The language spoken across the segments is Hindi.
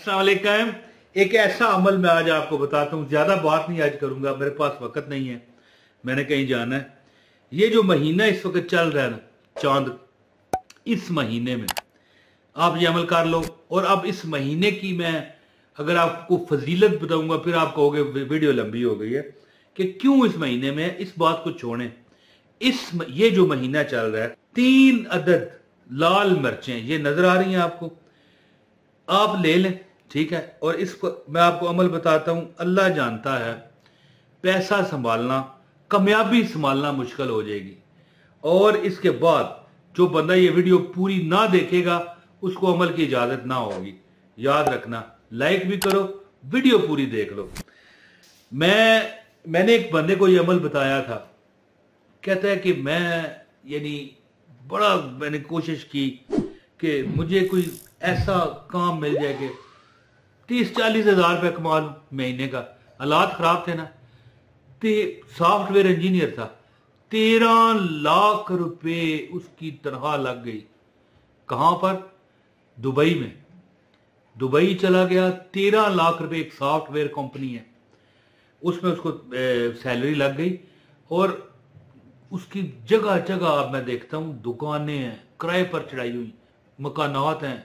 अस्सलाम वालेकुम। एक ऐसा अमल मैं आज आपको बताता हूँ, ज्यादा बात नहीं आज करूंगा, मेरे पास वक्त नहीं है, मैंने कहीं जाना है। ये जो महीना इस वक्त चल रहा है ना, चांद, इस महीने में आप ये अमल कर लो। और अब इस महीने की मैं अगर आपको फजीलत बताऊंगा फिर आप कहोगे वीडियो लंबी हो गई है, कि क्यों इस महीने में इस बात को छोड़ें। ये जो महीना चल रहा है, 3 अदद लाल मिर्चें ये नजर आ रही हैं आपको, आप ले लें, ठीक है। और इसको मैं आपको अमल बताता हूं। अल्लाह जानता है पैसा संभालना, कामयाबी संभालना मुश्किल हो जाएगी। और इसके बाद जो बंदा ये वीडियो पूरी ना देखेगा उसको अमल की इजाजत ना होगी। याद रखना, लाइक भी करो, वीडियो पूरी देख लो। मैंने एक बंदे को ये अमल बताया था, कहता है कि मैंने कोशिश की कि मुझे कोई ऐसा काम मिल जाए कि 30-40 हजार रुपये कमा लूं महीने का। हालात खराब थे ना, सॉफ्टवेयर इंजीनियर था, 13 लाख रुपए उसकी तनख्वाह लग गई। कहां पर? दुबई में। दुबई चला गया, 13 लाख रुपए, एक सॉफ्टवेयर कंपनी है, उसमें उसको सैलरी लग गई। और उसकी जगह जगह अब मैं देखता हूं दुकानें हैं, किराए पर चढ़ाई हुई, मकानात हैं,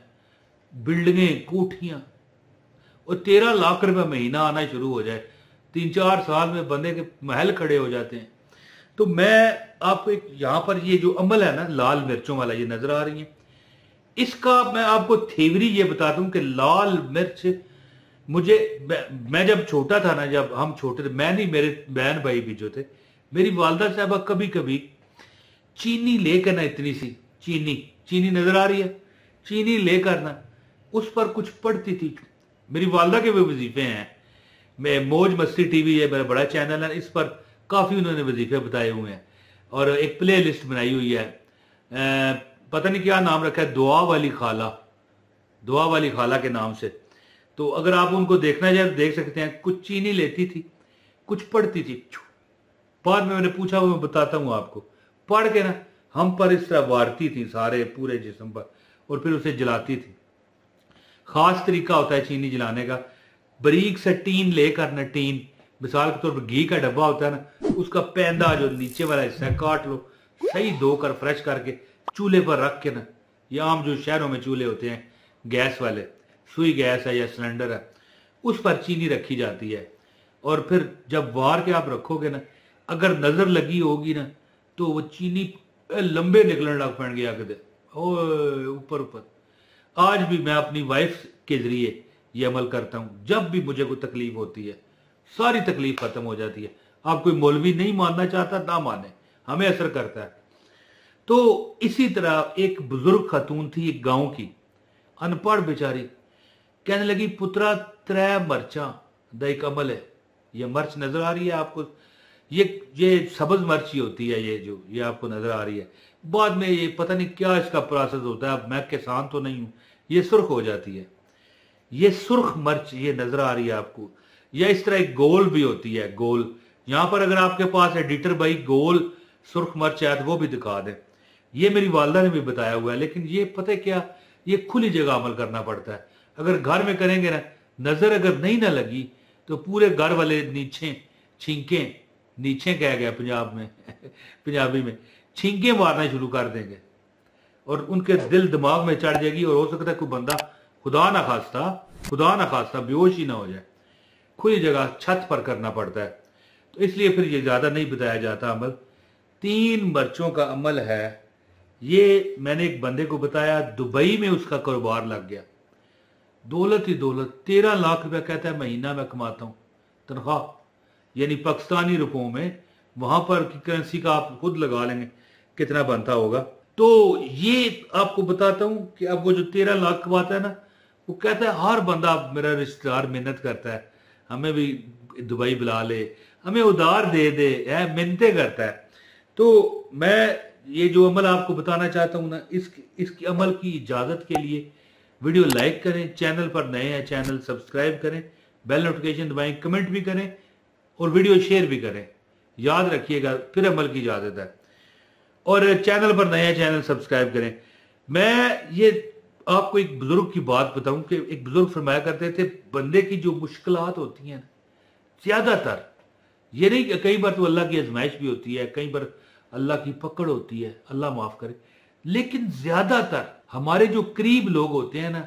बिल्डिंगें, कोठियां। और 13 लाख रुपए महीना आना शुरू हो जाए, 3-4 साल में बंदे के महल खड़े हो जाते हैं। तो मैं आपको एक यहां पर ये जो अमल है ना, लाल मिर्चों वाला, ये नजर आ रही है, इसका मैं आपको थ्योरी ये बताता हूं कि लाल मिर्च मैं जब छोटा था ना, जब हम छोटे थे, मैं नहीं, मेरे बहन भाई भी जो थे, मेरी वालदा साहबा कभी कभी चीनी लेकर ना, इतनी सी चीनी नजर आ रही है, चीनी लेकर ना उस पर कुछ पढ़ती थी। मेरी वालदा के भी वजीफे हैं, मैं मौज मस्ती टीवी है, मेरा बड़ा चैनल है, इस पर काफी उन्होंने वजीफे बताए हुए हैं। और एक प्ले लिस्ट बनाई हुई है, पता नहीं क्या नाम रखा है, दुआ वाली खाला के नाम से। तो अगर आप उनको देखना चाहे तो देख सकते हैं। कुछ चीनी लेती थी, कुछ पढ़ती थी। बाद में मैंने पूछा, वो मैं बताता हूं आपको। पढ़ के ना हम पर इस तरह वारती थी सारे पूरे जिस्म पर, और फिर उसे जलाती थी। खास तरीका होता है चीनी जलाने का, बारीक से टीन लेकर ना, टीन मिसाल के तौर पर घी का डब्बा होता है ना, उसका पैंदा जो नीचे वाला हिस्सा है काट लो, सही धोकर फ्रेश करके चूल्हे पर रख के ना, या आम जो शहरों में चूल्हे होते हैं गैस वाले, सुई गैस है या सिलेंडर है, उस पर चीनी रखी जाती है। और फिर जब वार के आप रखोगे ना, अगर नजर लगी होगी ना, तो वो चीनी लंबे निकलने लग पैणगे आगे ऊपर ऊपर। आज भी मैं अपनी वाइफ के जरिए ये अमल करता हूं। जब भी मुझे कोई तकलीफ होती है, सारी तकलीफ खत्म हो जाती है। आप कोई मौलवी नहीं मानना चाहता, ना माने, हमें असर करता है। तो इसी तरह एक बुजुर्ग खातून थी, एक गांव की, अनपढ़ बेचारी, कहने लगी, पुत्रा 3 मर्चा दा एक अमल है। ये मर्च नजर आ रही है आपको, ये सब्ज मर्ची होती है, ये आपको नजर आ रही है। बाद में ये पता नहीं क्या इसका प्रोसेस होता है, अब मैं किसान तो नहीं हूं, ये सुर्ख हो जाती है। ये सुर्ख मर्च ये नजर आ रही है आपको। या इस तरह एक गोल भी होती है, गोल। यहां पर अगर आपके पास एडिटर भाई गोल सुर्ख मर्च है तो वो भी दिखा दें। ये मेरी वालदा ने भी बताया हुआ है, लेकिन ये पता है क्या, ये खुली जगह अमल करना पड़ता है। अगर घर में करेंगे ना, नजर अगर नहीं ना लगी तो पूरे घर वाले नीचे कह गया पंजाब में पंजाबी में, छींके मारना शुरू कर देंगे, और उनके दिल दिमाग में चढ़ जाएगी। और हो सकता है कोई बंदा खुदा ना खास्ता बेहोश ही ना हो जाए। खुली जगह छत पर करना पड़ता है, तो इसलिए फिर ये ज्यादा नहीं बताया जाता अमल। 3 मर्चों का अमल है ये। मैंने एक बंदे को बताया, दुबई में उसका कारोबार लग गया, दौलत ही दौलत, 13 लाख रुपया कहता है महीना मैं कमाता हूं तनख्वाह, यानी पाकिस्तानी रुपयों में। वहां पर की करेंसी का आप खुद लगा लेंगे कितना बनता होगा। तो ये आपको बताता हूं कि अब वो जो 13 लाख कमाता है ना, वो कहता है हर बंदा, मेरा रिश्तेदार मिन्नत करता है, हमें भी दुबई बुला ले, हमें उधार दे दे, मिन्नतें करता है। तो मैं ये जो अमल आपको बताना चाहता हूं ना, इसकी अमल की इजाजत के लिए वीडियो लाइक करें, चैनल पर नए हैं चैनल सब्सक्राइब करें, बेल नोटिफिकेशन दबाएं, कमेंट भी करें और वीडियो शेयर भी करें। याद रखिएगा, फिर अमल की इजाजत है। और चैनल पर नए हैं चैनल सब्सक्राइब करें। मैं ये आपको एक बुजुर्ग की बात बताऊं कि एक बुजुर्ग फरमाया करते थे, बंदे की जो मुश्किलात होती हैं ज्यादातर, ये नहीं कि कई बार तो अल्लाह की आजमाइश भी होती है, कई बार अल्लाह की पकड़ होती है, अल्लाह माफ करे, लेकिन ज्यादातर हमारे जो करीब लोग होते हैं ना,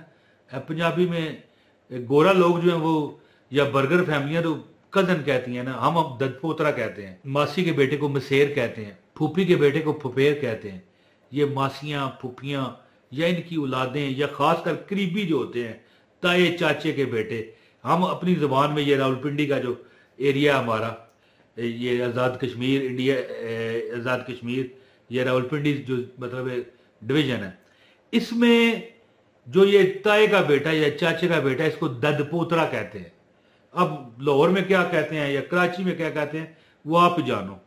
पंजाबी में गोरा लोग जो हैं वो, या बर्गर फैमिलियां तो कजन कहती हैं ना, हम अब ददपोतरा कहते हैं, मासी के बेटे को मसेर कहते हैं, फूफी के बेटे को फुफेर कहते हैं। ये मासियां फूफियां या इनकी औलादें या खासकर करीबी जो होते हैं, ताए चाचे के बेटे, हम अपनी जुबान में, ये रावलपिंडी का जो एरिया हमारा, ये आज़ाद कश्मीर इंडिया, आज़ाद कश्मीर, ये रावलपिंडी जो मतलब डिवीजन है, इसमें जो ये ताए का बेटा या चाचे का बेटा, इसको ददपोतरा कहते हैं। अब लाहौर में क्या कहते हैं या कराची में क्या कहते हैं वो आप जानो।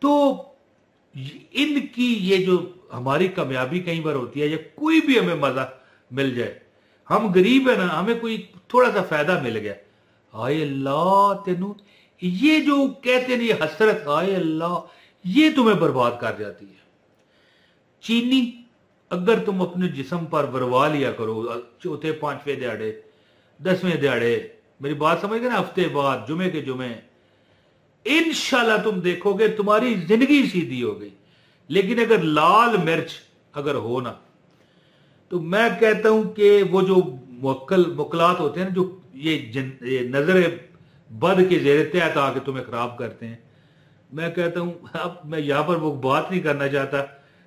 तो इनकी ये जो हमारी कामयाबी कई बार होती है, या कोई भी हमें मजा मिल जाए, हम गरीब है ना, हमें कोई थोड़ा सा फायदा मिल गया, हाय अल्लाह तेनू, ये जो कहते हैं ये हसरत, हाय अल्लाह, ये तुम्हें बर्बाद कर जाती है। चीनी अगर तुम अपने जिस्म पर बरवा लिया करो, चौथे पांचवें दिहाड़े, 10वें दिहाड़े, मेरी बात समझ गए ना, हफ्ते बाद, जुमे के जुमे, इंशाल्लाह तुम देखोगे तुम्हारी जिंदगी सीधी हो गई। लेकिन अगर लाल मिर्च अगर हो ना, तो मैं कहता हूं कि वो जो मुकलात होते हैं ना, जो ये नजर बद के जेर तहत आके तुम्हें खराब करते हैं, मैं कहता हूं, अब मैं यहां पर वो बात नहीं करना चाहता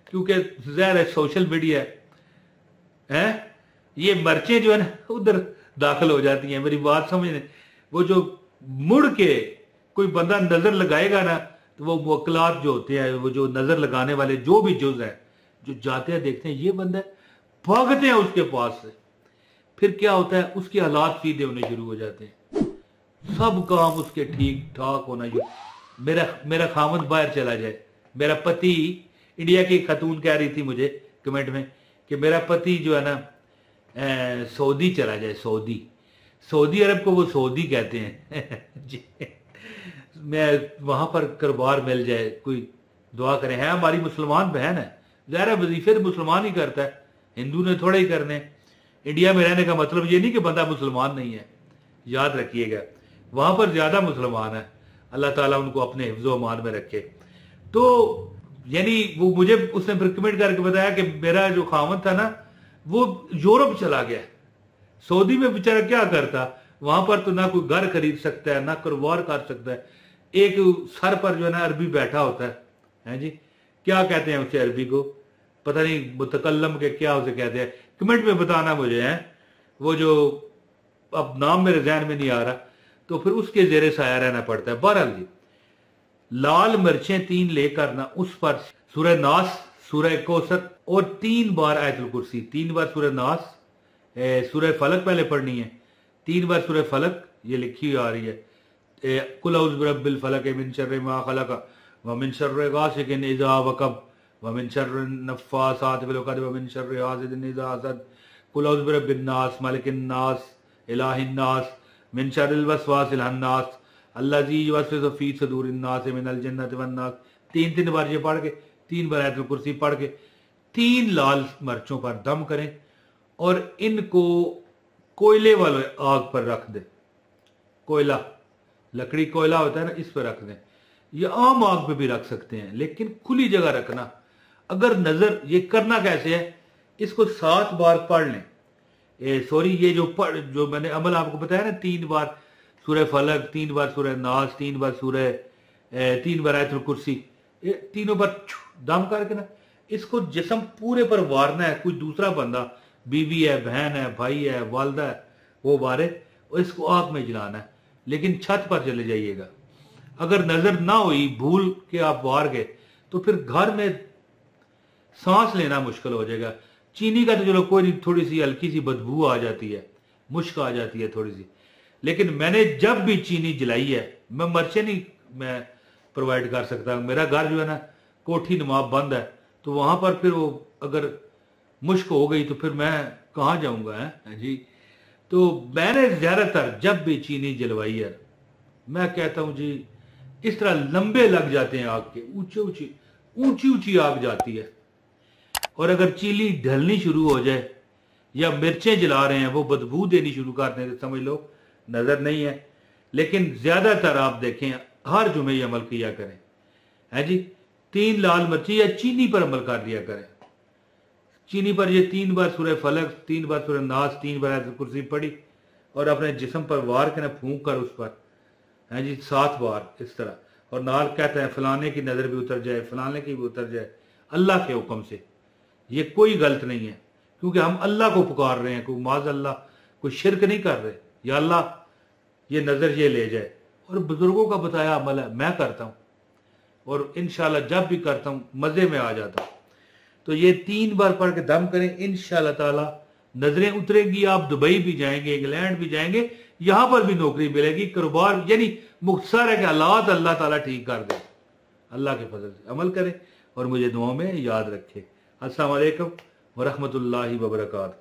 क्योंकि ज़ाहिर है सोशल मीडिया है, ये मर्चें जो है ना उधर दाखिल हो जाती हैं, मेरी बात समझने। वो जो मुड़ के कोई बंदा नजर लगाएगा ना, तो वो मुकलात जो होते हैं, वो जो नजर लगाने वाले जो भी जुज है, जो जाते हैं देखते हैं ये बंदा, भागते हैं उसके पास से, फिर क्या होता है, उसके हालात सीधे होने शुरू हो जाते हैं, सब काम उसके ठीक ठाक होना शुरू। मेरा खामद बाहर चला जाए, मेरा पति, इंडिया की खातून कह रही थी मुझे कमेंट में कि मेरा पति जो है ना सऊदी चला जाए, सऊदी अरब को वो सऊदी कहते हैं जी, मैं वहां पर कारोबार मिल जाए, कोई दुआ करें। है हमारी मुसलमान बहन है, ज़ाहिर वजीफे तो मुसलमान ही करता है, हिंदू ने थोड़े ही करने। इंडिया में रहने का मतलब ये नहीं कि बंदा मुसलमान नहीं है, याद रखिएगा, वहां पर ज्यादा मुसलमान है, अल्लाह ताला उनको अपने हिफ्ज़ो अमान में रखे। तो यानी वो मुझे उसने फिर कमेंट करके बताया कि मेरा जो खामद था ना वो यूरोप चला गया, सऊदी में बेचारा क्या करता, वहां पर तो ना कोई घर खरीद सकता है, ना कारोबार कर सकता है, एक सर पर जो है ना अरबी बैठा होता है जी, क्या कहते हैं उसे अरबी को, पता नहीं, मुतकल्लम के क्या उसे कहते हैं, कमेंट में बताना मुझे है, वो जो अब नाम मेरे जहन में नहीं आ रहा, तो फिर उसके जेरे साया रहना पड़ता है। बहरहाल जी, लाल मिर्चें 3 लेकर ना उस पर सूरह नास, सूरह कौसर और 3 बार आयतुल कुर्सी, 3 बार सूरह नास, सूरह फलक पहले पढ़नी है, 3 बार सूरह फलक, ये लिखी आ रही है, कुल औज़ु बिरब्बिल फलक मिन शर्रि मा खलक व मिन शर्रि गासिकिन इज़ा वक़ब व मिन शर्रि नफ़्फ़ासाति फ़िल उक़द व मिन शर्रि हासिदिन इज़ा हसद, कुल औज़ु बिरब्बिन नास मलिकिन नास इलाहिन नास मिन शर्रिल वसवासिल हन्नास अल्लज़ी युवस्विसु फ़ी सुदूरिन नास मिनल जिन्नति वन नास। 3 बार ये पढ़ के, 3 बार आयतुल कुर्सी पढ़ के, 3 लाल मिर्चों पर दम करें और इनको कोयले वाले आग पर रख दें, कोयला, लकड़ी कोयला होता है ना, इस पर रख दें, या आम आग पे भी रख सकते हैं, लेकिन खुली जगह रखना। अगर नजर, ये करना कैसे है, इसको 7 बार पढ़ लें, सॉरी ये जो मैंने अमल आपको बताया ना, 3 बार सूरह फलक, 3 बार सूरह नास, 3 बार सूरह, 3 बार आयतुल कुर्सी, ये तीनों बार दम करके ना इसको जिस्म पूरे पर वारना है। कोई दूसरा बंदा, बीवी है, बहन है, भाई है, वालदा है, वो वारे, और इसको आग में जलाना है, लेकिन छत पर चले जाइएगा। अगर नजर ना हुई, भूल के आप वार गए, तो फिर घर में सांस लेना मुश्किल हो जाएगा। चीनी का तो चलो कोई नहीं, थोड़ी सी हल्की सी बदबू आ जाती है, मुश्क आ जाती है थोड़ी सी, लेकिन मैंने जब भी चीनी जलाई है, मैं मर्चे नहीं मैं प्रोवाइड कर सकता। मेरा घर जो है ना कोठी नुमा बंद है, तो वहां पर फिर वो अगर मुश्क हो गई तो फिर मैं कहाँ जाऊंगा है जी। तो मैंने ज्यादातर जब भी चीनी जलवाई है, मैं कहता हूं जी, इस तरह लंबे लग जाते हैं आग के, ऊंची ऊंची आग जाती है, और अगर चीनी ढलनी शुरू हो जाए या मिर्चें जला रहे हैं, वो बदबू देनी शुरू कर दें, समझ लो नजर नहीं है। लेकिन ज्यादातर आप देखें हर जुमे ये अमल किया करें, है जी। 3 लाल मिर्ची या चीनी पर अमल कर दिया करें। चीनी पर ये 3 बार सूरह फलक, 3 बार सूरह नास, 3 बार आयत कुर्सी पढ़ी और अपने जिस्म पर वार के ना फूंक कर उस पर, है जी, 7 बार इस तरह। और नाल कहते हैं फलाने की नजर भी उतर जाए, फलाने की भी उतर जाए, अल्लाह के हुक्म से। ये कोई गलत नहीं है, क्योंकि हम अल्लाह को पुकार रहे हैं, कोई माज अल्लाह कोई शिरक नहीं कर रहे। या अल्लाह ये नजर ये ले जाए। और बुजुर्गों का बताया अमल है, मैं करता हूँ और इंशाल्लाह जब भी करता हूँ मजे में आ जाता हूँ। तो ये 3 बार पढ़ के दम करें, इंशाल्लाह ताला नजरें उतरेंगी। आप दुबई भी जाएंगे, इंग्लैंड भी जाएंगे, यहां पर भी नौकरी मिलेगी, कारोबार, यानी मुख्तसर है कि हालात अल्लाह ताला ठीक कर दे। अल्लाह के फजल से अमल करें और मुझे दुआ में याद रखें। अस्सलाम वालेकुम व रहमतुल्लाहि व बरकातहू।